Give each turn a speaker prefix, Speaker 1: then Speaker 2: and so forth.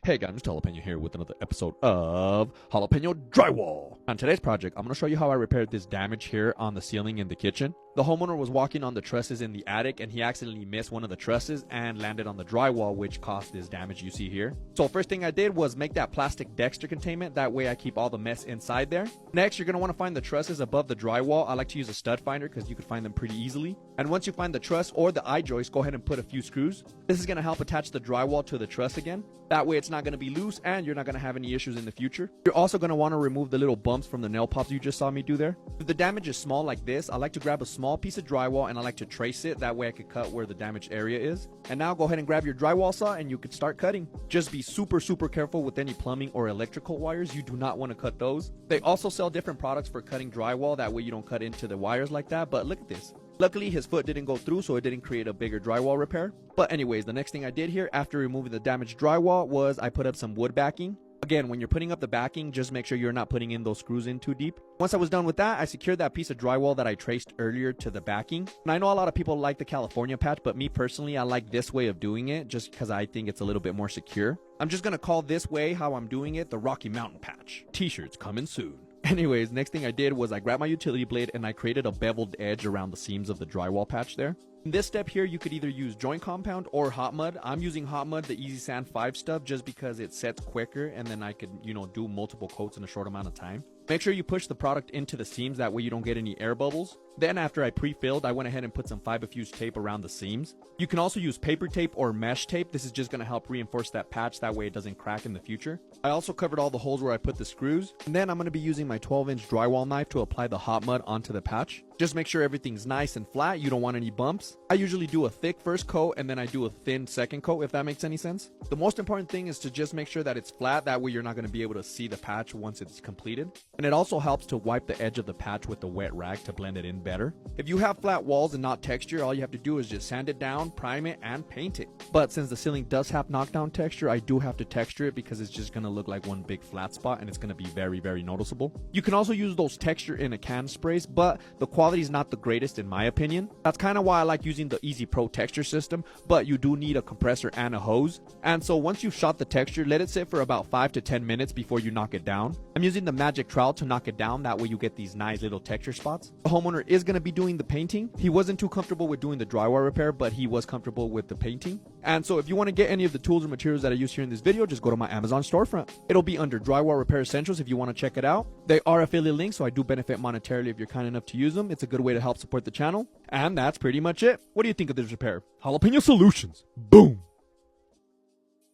Speaker 1: Hey guys, Mr. Jalapeno here with another episode of Jalapeno Drywall. On today's project, I'm going to show you how I repaired this damage here on the ceiling in the kitchen. The homeowner was walking on the trusses in the attic and he accidentally missed one of the trusses and landed on the drywall, which caused this damage you see here. So first thing I did was make that plastic Dexter containment, that way I keep all the mess inside there. Next, you're going to want to find the trusses above the drywall. I like to use a stud finder because you can find them pretty easily. And once you find the truss or the I-joist, go ahead and put a few screws. This is going to help attach the drywall to the truss again. That way it's not going to be loose and you're not going to have any issues in the future. You're also going to want to remove the little bumps from the nail pops you just saw me do there. If the damage is small like this, I like to grab a small piece of drywall and I like to trace it. That way I could cut where the damaged area is. And now go ahead and grab your drywall saw and you can start cutting. Just be super careful with any plumbing or electrical wires. You do not want to cut those. They also sell different products for cutting drywall. That way you don't cut into the wires like that. But look at this. Luckily, his foot didn't go through, so it didn't create a bigger drywall repair. But anyways, the next thing I did here after removing the damaged drywall was I put up some wood backing. Again, when you're putting up the backing, just make sure you're not putting in those screws in too deep. Once I was done with that, I secured that piece of drywall that I traced earlier to the backing. And I know a lot of people like the California patch, but me personally, I like this way of doing it just because I think it's a little bit more secure. I'm just going to call this way how I'm doing it the Rocky Mountain patch. T-shirts coming soon. Anyways, next thing I did was I grabbed my utility blade and I created a beveled edge around the seams of the drywall patch there. In this step here, you could either use joint compound or hot mud. I'm using hot mud, the Easy Sand 5 stuff, just because it sets quicker and then I could, do multiple coats in a short amount of time. Make sure you push the product into the seams, that way you don't get any air bubbles. Then after I pre-filled, I went ahead and put some fiberfuse tape around the seams. You can also use paper tape or mesh tape. This is just going to help reinforce that patch, that way it doesn't crack in the future. I also covered all the holes where I put the screws. And then I'm going to be using my 12-inch drywall knife to apply the hot mud onto the patch. Just make sure everything's nice and flat. You don't want any bumps. I usually do a thick first coat and then I do a thin second coat, if that makes any sense. The most important thing is to just make sure that it's flat. That way you're not going to be able to see the patch once it's completed. And it also helps to wipe the edge of the patch with a wet rag to blend it in better. If you have flat walls and not texture, all you have to do is just sand it down, prime it, and paint it. But since the ceiling does have knockdown texture, I do have to texture it because it's just going to look like one big flat spot and it's going to be very noticeable. You can also use those texture in a can sprays, but the quality is not the greatest in my opinion. That's kind of why I like using the Easy Pro texture system, but you do need a compressor and a hose. And so once you've shot the texture, let it sit for about 5 to 10 minutes before you knock it down. I'm using the magic trowel to knock it down, that way you get these nice little texture spots. The homeowner is going to be doing the painting. He wasn't too comfortable with doing the drywall repair, but he was comfortable with the painting. And so if you want to get any of the tools or materials that I use here in this video, just go to my Amazon storefront. It'll be under Drywall Repair Essentials if you want to check it out. They are affiliate links, so I do benefit monetarily if you're kind enough to use them. It's a good way to help support the channel. And that's pretty much it. What do you think of this repair? Jalapeno Solutions. Boom.